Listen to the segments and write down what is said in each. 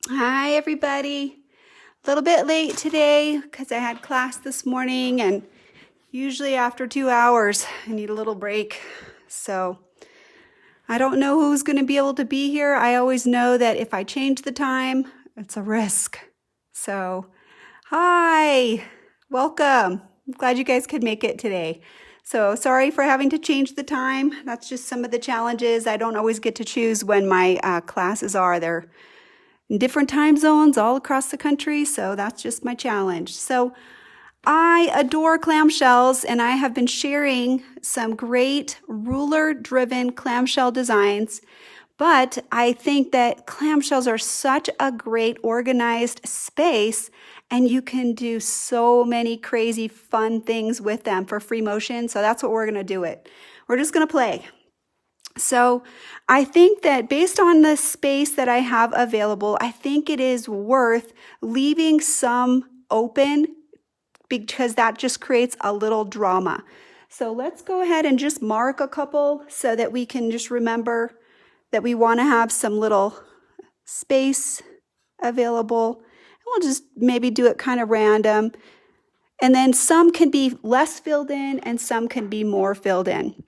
Hi, everybody. A little bit late today because I had class this morning, and usually after 2 hours, I need a little break. So I don't know who's going to be able to be here. I always know that if I change the time, it's a risk. So, hi, welcome. I'm glad you guys could make it today. So sorry for having to change the time. That's just some of the challenges. I don't always get to choose when my classes are. They're in different time zones all across the country, so that's just my challenge. So I adore clamshells, and I have been sharing some great ruler-driven clamshell designs, but I think that clamshells are such a great organized space, and you can do so many crazy fun things with them for Freemotion, so that's what we're going to do it. We're just going to play. So I think that based on the space that I have available, I think it is worth leaving some open because that just creates a little drama. So let's go ahead and just mark a couple so that we can just remember that we want to have some little space available. And we'll just maybe do it kind of random. And then some can be less filled in and some can be more filled in.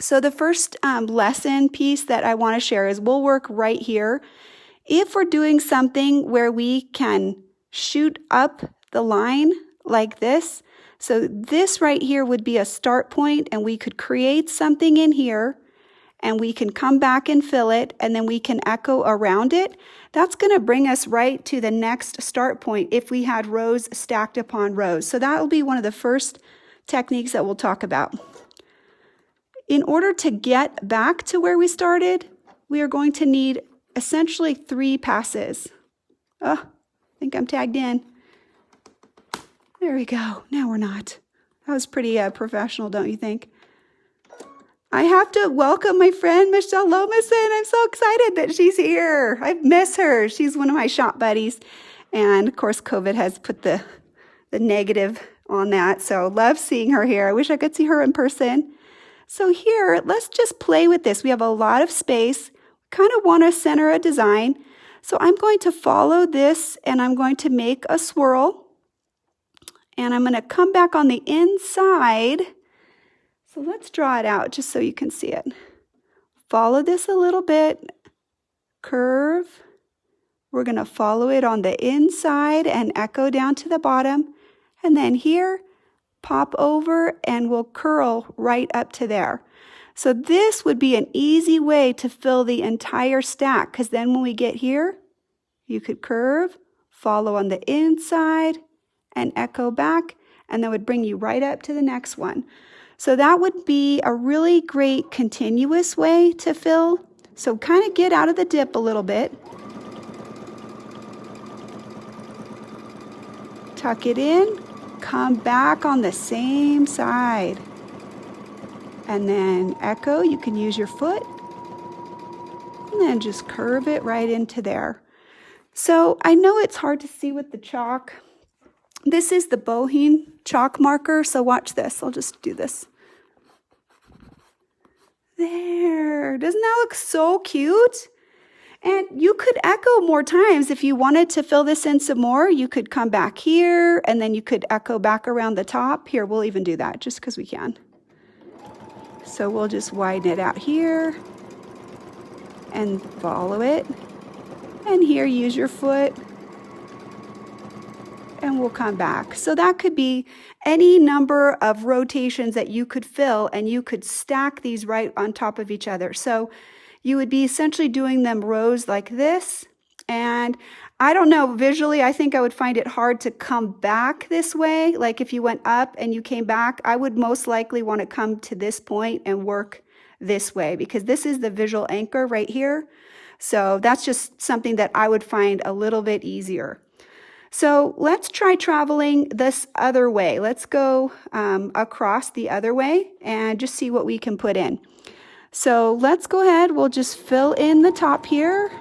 So the first lesson piece that I want to share is we'll work right here. If we're doing something where we can shoot up the line like this, so this right here would be a start point, and we could create something in here, and we can come back and fill it, and then we can echo around it. That's going to bring us right to the next start point if we had rows stacked upon rows. So that will be one of the first techniques that we'll talk about. In order to get back to where we started, we are going to need essentially 3 passes. Oh, I think I'm tagged in. There we go. Now we're not. That was pretty professional, don't you think? I have to welcome my friend, Michelle Lomison. I'm so excited that she's here. I miss her. She's one of my shop buddies. And of course, COVID has put the negative on that. So love seeing her here. I wish I could see her in person. So here, let's just play with this. We have a lot of space. Kind of want to center a design. So I'm going to follow this, and I'm going to make a swirl. And I'm going to come back on the inside. So let's draw it out just so you can see it. Follow this a little bit. Curve. We're going to follow it on the inside and echo down to the bottom. And then here, pop over, and we'll curl right up to there. So this would be an easy way to fill the entire stack, because then when we get here, you could curve, follow on the inside, and echo back, and that would bring you right up to the next one. So that would be a really great continuous way to fill. So kind of get out of the dip a little bit. Tuck it in. Come back on the same side. And then echo, you can use your foot. And then just curve it right into there. So I know it's hard to see with the chalk. This is the Boheen chalk marker, so watch this. I'll just do this. There. Doesn't that look so cute? And you could echo more times. If you wanted to fill this in some more, you could come back here, and then you could echo back around the top. Here, we'll even do that just because we can. So we'll just widen it out here and follow it. And here, use your foot. And we'll come back. So that could be any number of rotations that you could fill, and you could stack these right on top of each other. So you would be essentially doing them rows like this. And I don't know, visually, I think I would find it hard to come back this way. Like if you went up and you came back, I would most likely want to come to this point and work this way, because this is the visual anchor right here. So that's just something that I would find a little bit easier. So let's try traveling this other way. Let's go across the other way and just see what we can put in. So let's go ahead. We'll just fill in the top here.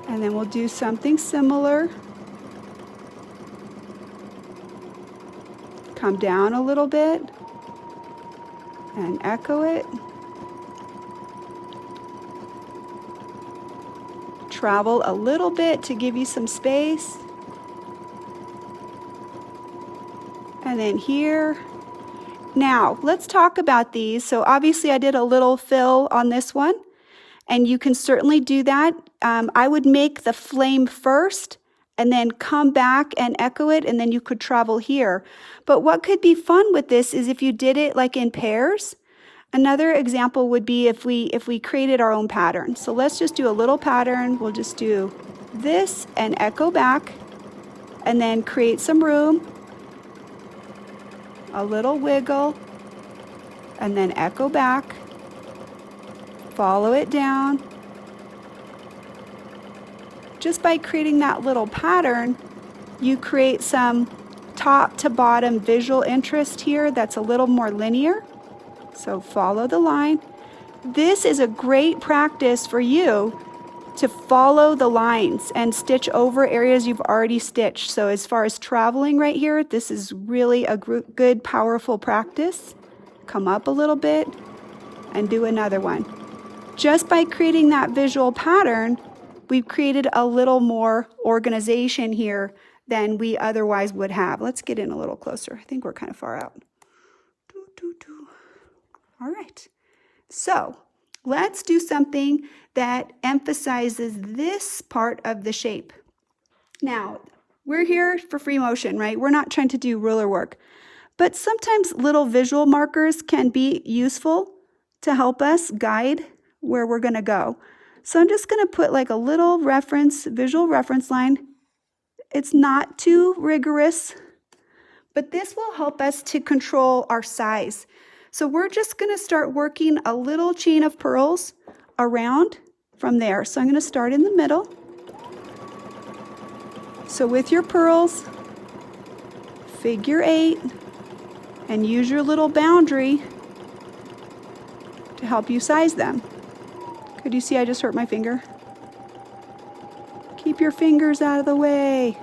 And then we'll do something similar. Come down a little bit. and echo it. Travel a little bit to give you some space. And then here. Now, let's talk about these. So obviously I did a little fill on this one, and you can certainly do that. I would make the flame first and then come back and echo it, and then you could travel here. But what could be fun with this is if you did it like in pairs. Another example would be if we created our own pattern. So let's just do a little pattern. We'll just do this and echo back, and then create some room. A little wiggle, and then echo back, follow it down. Just by creating that little pattern, you create some top to bottom visual interest here that's a little more linear. So follow the line. This is a great practice for you to follow the lines and stitch over areas you've already stitched. So as far as traveling right here, this is really a good, powerful practice. Come up a little bit and do another one. Just by creating that visual pattern, we've created a little more organization here than we otherwise would have. Let's get in a little closer. I think we're kind of far out. All right. So let's do something that emphasizes this part of the shape. Now, we're here for Freemotion, right? We're not trying to do ruler work. But sometimes little visual markers can be useful to help us guide where we're going to go. So I'm just going to put like a little visual reference line. It's not too rigorous, but this will help us to control our size. So we're just going to start working a little chain of pearls around from there. So I'm going to start in the middle. So with your pearls, figure 8, and use your little boundary to help you size them. Could you see I just hurt my finger? Keep your fingers out of the way.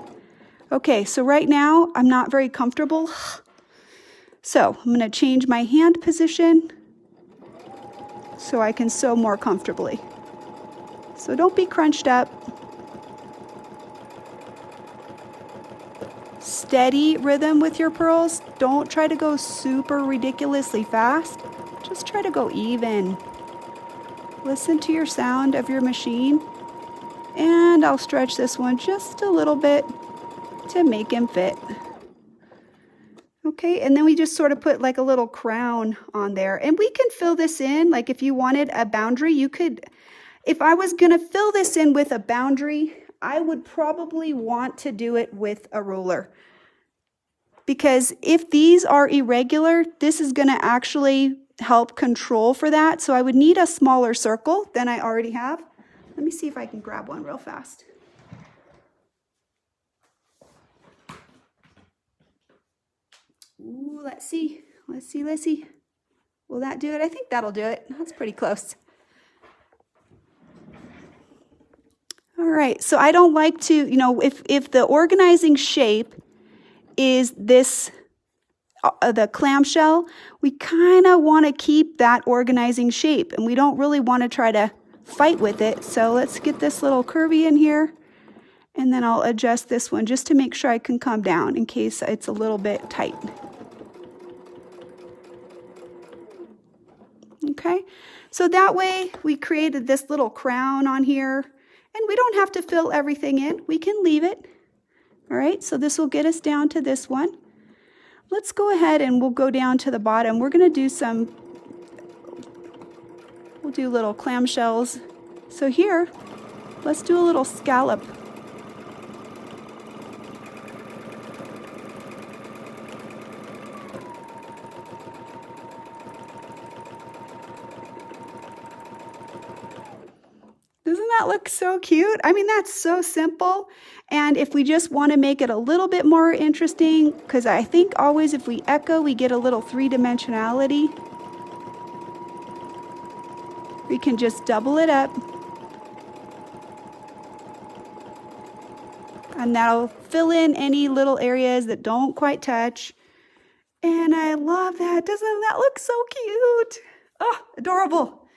Okay, so right now I'm not very comfortable. So I'm going to change my hand position so I can sew more comfortably. So don't be crunched up. Steady rhythm with your pearls. Don't try to go super ridiculously fast. Just try to go even. Listen to your sound of your machine. And I'll stretch this one just a little bit to make him fit. Okay, and then we just sort of put like a little crown on there. And we can fill this in, like if you wanted a boundary, you could, if I was gonna fill this in with a boundary, I would probably want to do it with a ruler. Because if these are irregular, this is gonna actually help control for that. So I would need a smaller circle than I already have. Let me see if I can grab one real fast. Ooh, let's see. Will that do it? I think that'll do it. That's pretty close. All right, so I don't like to, if the organizing shape is this, the clamshell, we kind of want to keep that organizing shape, and we don't really want to try to fight with it. So let's get this little curvy in here, and then I'll adjust this one just to make sure I can come down in case it's a little bit tight. Okay, so that way we created this little crown on here, and we don't have to fill everything in. We can leave it. All right, so this will get us down to this one. Let's go ahead and we'll go down to the bottom. We're going to do we'll do little clamshells. So here, let's do a little scallop. Doesn't that look so cute? I mean, that's so simple. And if we just want to make it a little bit more interesting, because I think always if we echo, we get a little three-dimensionality. We can just double it up. And that'll fill in any little areas that don't quite touch. And I love that. Doesn't that look so cute? Oh, adorable.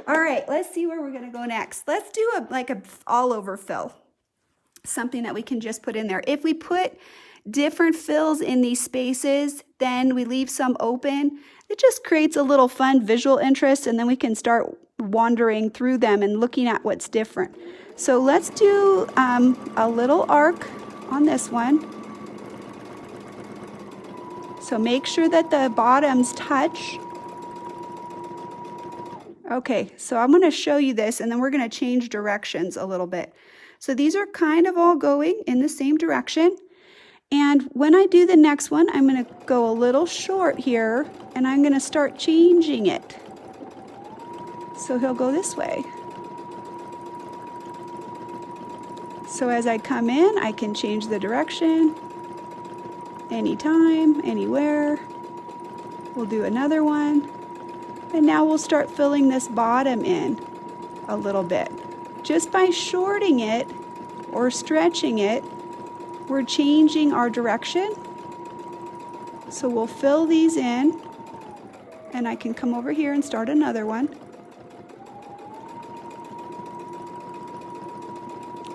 All right, let's see where we're gonna go next. Let's do like a all over fill. Something that we can just put in there. If we put different fills in these spaces, then we leave some open, it just creates a little fun visual interest, and then we can start wandering through them and looking at what's different. So let's do a little arc on this one. So make sure that the bottoms touch. Okay, so I'm going to show you this, and then we're going to change directions a little bit. So these are kind of all going in the same direction. And when I do the next one, I'm going to go a little short here, and I'm going to start changing it. So he'll go this way. So as I come in, I can change the direction anytime, anywhere. We'll do another one. And now we'll start filling this bottom in a little bit. Just by shorting it or stretching it, we're changing our direction. So we'll fill these in, and I can come over here and start another one.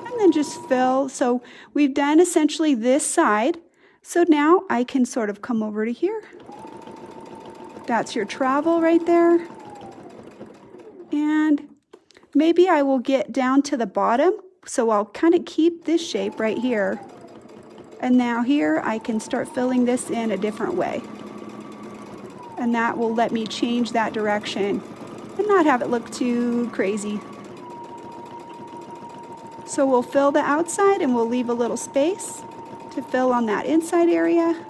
And then just fill. So we've done essentially this side. So now I can sort of come over to here. That's your travel right there. And maybe I will get down to the bottom. So I'll kind of keep this shape right here. And now here I can start filling this in a different way. And that will let me change that direction and not have it look too crazy. So we'll fill the outside, and we'll leave a little space to fill on that inside area.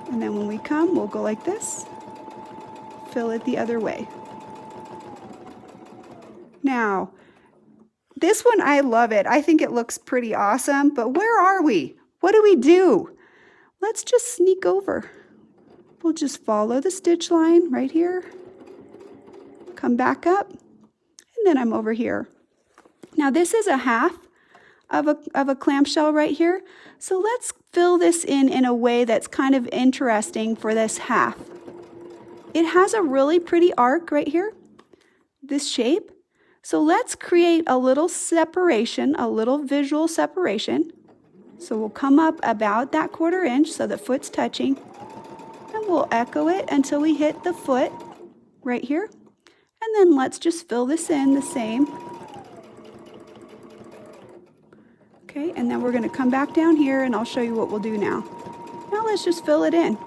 And then when we come, we'll go like this, fill it the other way. Now, this one, I love it. I think it looks pretty awesome, but where are we? What do we do? Let's just sneak over. We'll just follow the stitch line right here, come back up, and then I'm over here. Now this is a half of a clamshell right here. So let's fill this in a way that's kind of interesting for this half. It has a really pretty arc right here, this shape. So let's create a little separation, a little visual separation. So we'll come up about that 1/4 inch so the foot's touching, and we'll echo it until we hit the foot right here. And then let's just fill this in the same. Okay, and then we're going to come back down here, and I'll show you what we'll do now. Now let's just fill it in.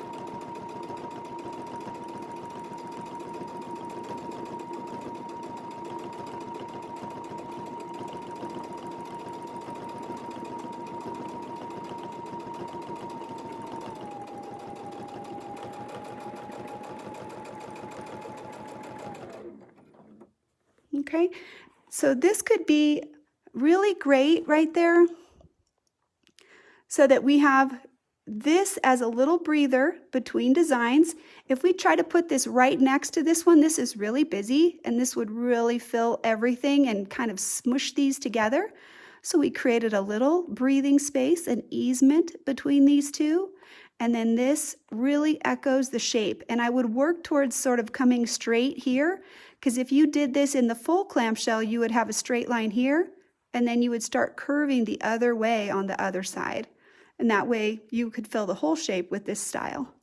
Okay, so this could be really great right there, so that we have this as a little breather between designs. If we try to put this right next to this one, this is really busy, and this would really fill everything and kind of smush these together. So we created a little breathing space, an easement between these two, and then this really echoes the shape. And I would work towards sort of coming straight here, because if you did this in the full clamshell, you would have a straight line here, and then you would start curving the other way on the other side. And that way you could fill the whole shape with this style.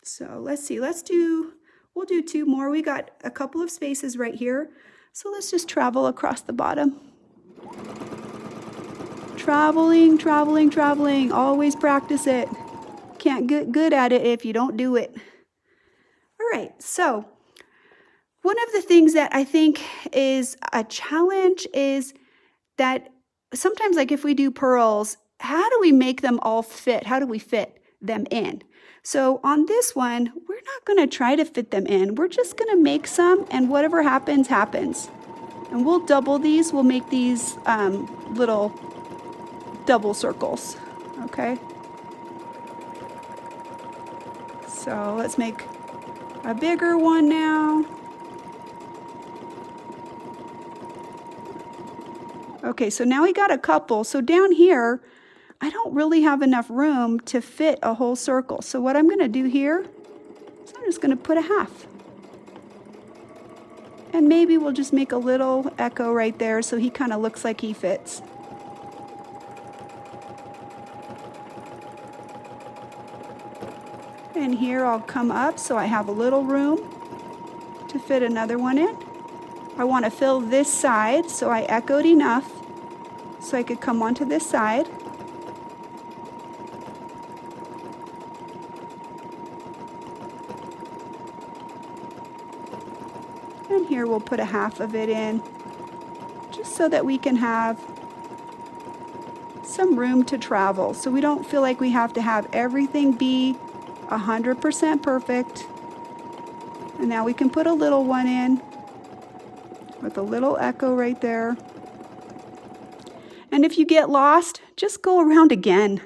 So let's see, we'll do 2 more. We got a couple of spaces right here. So let's just travel across the bottom. Traveling, traveling, traveling. Always practice it. Can't get good at it if you don't do it. All right, so one of the things that I think is a challenge is that sometimes, like if we do pearls, how do we make them all fit? How do we fit them in? So on this one, we're not going to try to fit them in. We're just going to make some, and whatever happens, happens. And we'll double these. We'll make these little double circles, okay? So let's make a bigger one now. Okay, so now we got a couple. So down here, I don't really have enough room to fit a whole circle. So what I'm going to do here is I'm just going to put a half. And maybe we'll just make a little echo right there so he kind of looks like he fits. And here I'll come up so I have a little room to fit another one in. I want to fill this side, so I echoed enough so I could come onto this side. And here we'll put a half of it in, just so that we can have some room to travel, so we don't feel like we have to have everything be 100% perfect. And now we can put a little one in with a little echo right there. And if you get lost, just go around again.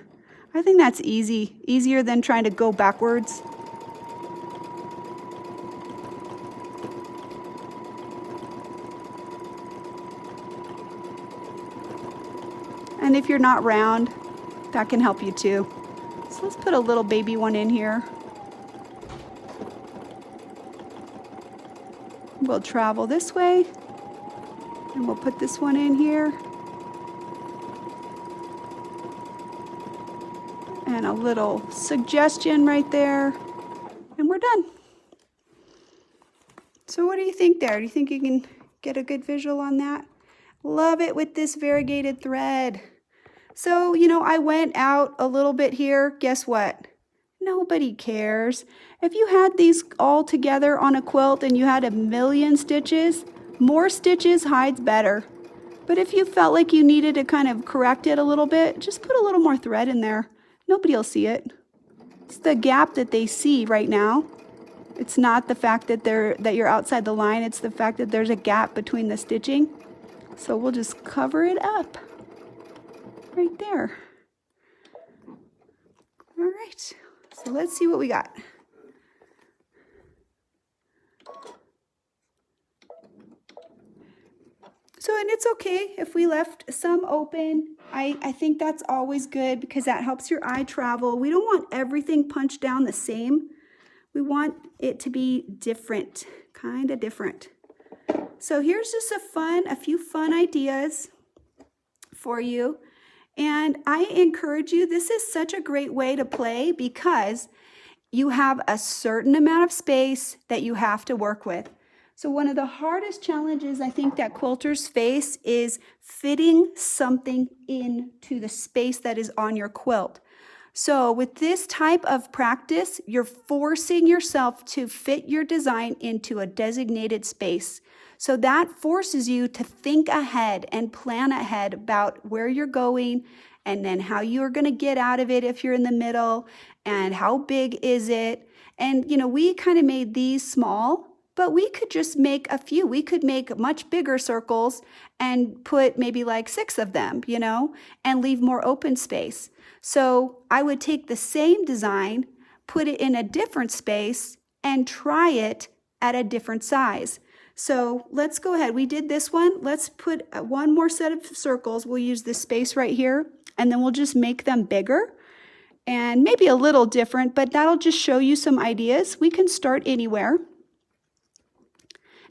I think that's easier than trying to go backwards. And if you're not round, that can help you too. So let's put a little baby one in here. We'll travel this way, and we'll put this one in here. And a little suggestion right there, and we're done. So what do you think there? Do you think you can get a good visual on that? Love it with this variegated thread. So, you know, I went out a little bit here. Guess what? Nobody cares. If you had these all together on a quilt and you had a million stitches, more stitches hides better. But if you felt like you needed to kind of correct it a little bit, just put a little more thread in there. Nobody will see it. It's the gap that they see right now. It's not the fact that you're outside the line. It's the fact that there's a gap between the stitching. So we'll just cover it up right there. All right. So let's see what we got. So, and it's okay if we left some open. I think that's always good because that helps your eye travel. We don't want everything punched down the same. We want it to be different, kind of different. So here's just a few fun ideas for you. And I encourage you, this is such a great way to play because you have a certain amount of space that you have to work with. So one of the hardest challenges I think that quilters face is fitting something into the space that is on your quilt. So with this type of practice, you're forcing yourself to fit your design into a designated space. So that forces you to think ahead and plan ahead about where you're going and then how you're going to get out of it if you're in the middle and how big is it. And, you know, we kind of made these small, but we could just make a few. We could make much bigger circles and put maybe like 6 of them, you know, and leave more open space. So I would take the same design, put it in a different space, and try it at a different size. So let's go ahead. We did this one. Let's put one more set of circles. We'll use this space right here, and then we'll just make them bigger and maybe a little different, but that'll just show you some ideas. We can start anywhere.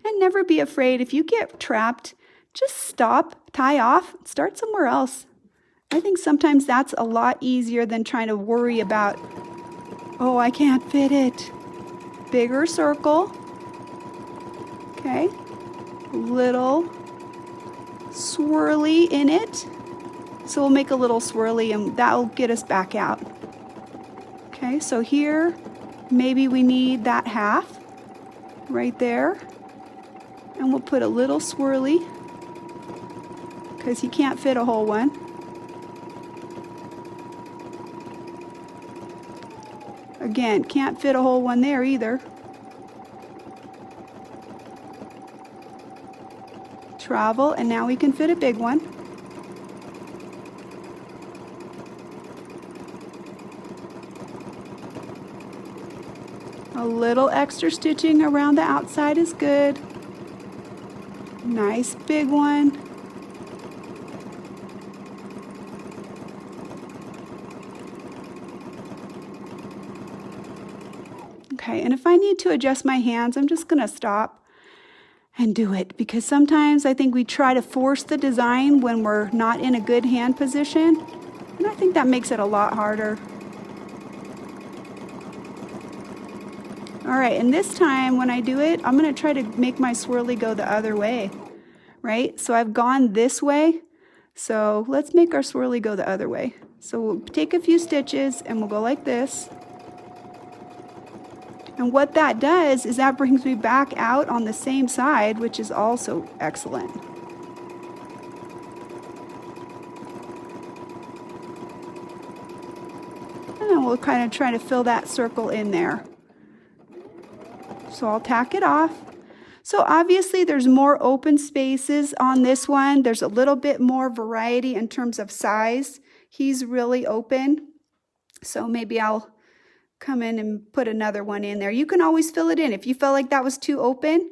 And never be afraid. If you get trapped, just stop, tie off, start somewhere else. I think sometimes that's a lot easier than trying to worry about, oh, I can't fit it. Bigger circle. Okay, little swirly in it. So we'll make a little swirly and that'll get us back out. Okay, so here, maybe we need that half right there. And we'll put a little swirly because you can't fit a whole one. Again, can't fit a whole one there either. Travel, and now we can fit a big one. A little extra stitching around the outside is good. Nice big one. Okay, and if I need to adjust my hands, I'm just gonna stop and do it, because sometimes I think we try to force the design when we're not in a good hand position, and I think that makes it a lot harder. All right, and this time when I do it, I'm gonna try to make my swirly go the other way, right? So I've gone this way, so let's make our swirly go the other way. So we'll take a few stitches and we'll go like this. And what that does is that brings me back out on the same side, which is also excellent. And then we'll kind of try to fill that circle in there. So I'll tack it off. So obviously there's more open spaces on this one. There's a little bit more variety in terms of size. He's really open. So maybe I'll come in and put another one in there. You can always fill it in if you felt like that was too open,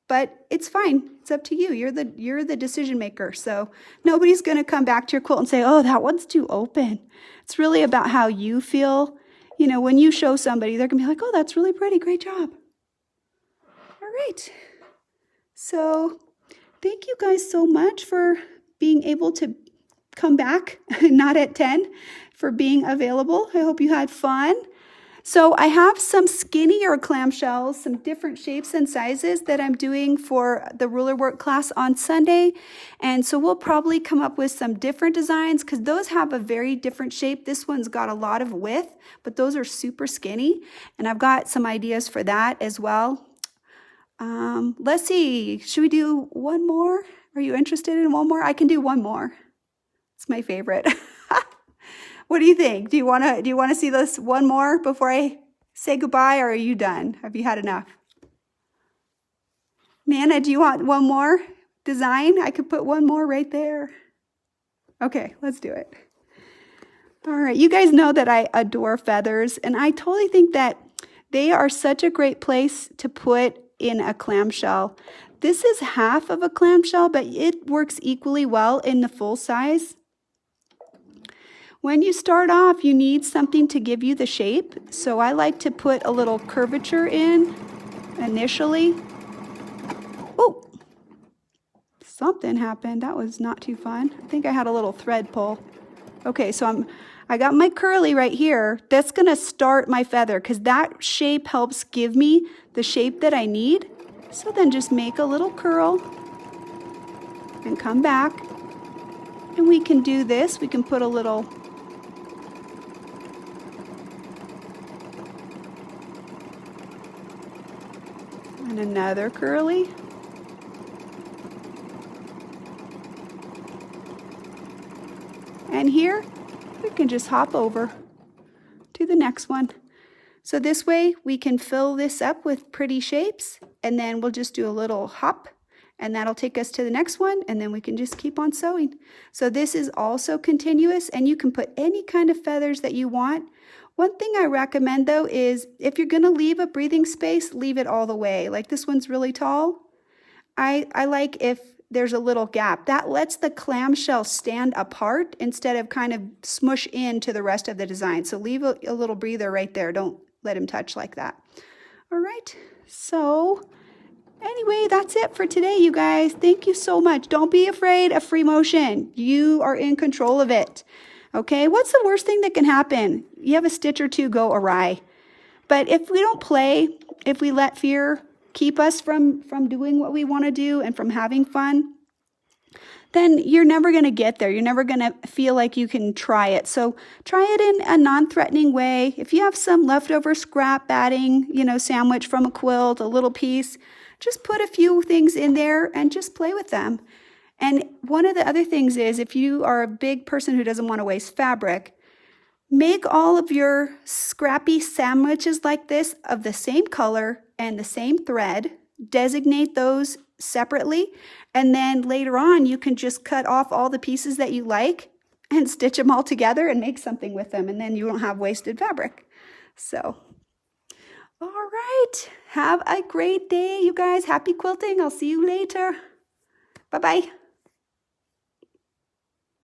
but it's fine. It's up to you. You're the decision maker. So nobody's going to come back to your quilt and say, oh, that one's too open. It's really about how you feel. You know, when you show somebody, they're going to be like, oh, that's really pretty. Great job. All right. So thank you guys so much for being able to come back, not at 10, for being available. I hope you had fun. So I have some skinnier clamshells, some different shapes and sizes that I'm doing for the ruler work class on Sunday. And so we'll probably come up with some different designs because those have a very different shape. This one's got a lot of width, but those are super skinny. And I've got some ideas for that as well. Let's see, should we do one more? Are you interested in one more? I can do one more. It's my favorite. What do you think? Do you want to see this one more before I say goodbye, or are you done? Have you had enough? Nana, do you want one more design? I could put one more right there. Okay, let's do it. All right, you guys know that I adore feathers, and I totally think that they are such a great place to put in a clamshell. This is half of a clamshell, but it works equally well in the full size. When you start off, you need something to give you the shape. So I like to put a little curvature in initially. Oh, something happened. That was not too fun. I think I had a little thread pull. Okay, so I got my curly right here. That's gonna start my feather because that shape helps give me the shape that I need. So then just make a little curl and come back. And we can do this. We can put a little and another curly. And here we can just hop over to the next one. So this way we can fill this up with pretty shapes, and then we'll just do a little hop, and that'll take us to the next one, and then we can just keep on sewing. So this is also continuous, and you can put any kind of feathers that you want. One thing I recommend though is if you're gonna leave a breathing space, leave it all the way. Like this one's really tall. I like if there's a little gap. That lets the clamshell stand apart instead of kind of smush into the rest of the design. So leave a little breather right there. Don't let him touch like that. All right, so anyway, that's it for today, you guys. Thank you so much. Don't be afraid of Freemotion. You are in control of it. Okay, what's the worst thing that can happen? You have a stitch or two go awry. But if we don't play, if we let fear keep us from doing what we want to do and from having fun, then you're never going to get there. You're never going to feel like you can try it. So try it in a non-threatening way. If you have some leftover scrap batting, sandwich from a quilt, a little piece, just put a few things in there and just play with them. And one of the other things is, if you are a big person who doesn't want to waste fabric, make all of your scrappy sandwiches like this of the same color and the same thread. Designate those separately, and then later on you can just cut off all the pieces that you like and stitch them all together and make something with them, and then you don't have wasted fabric. So, all right, have a great day, you guys. Happy quilting. I'll see you later. Bye-bye.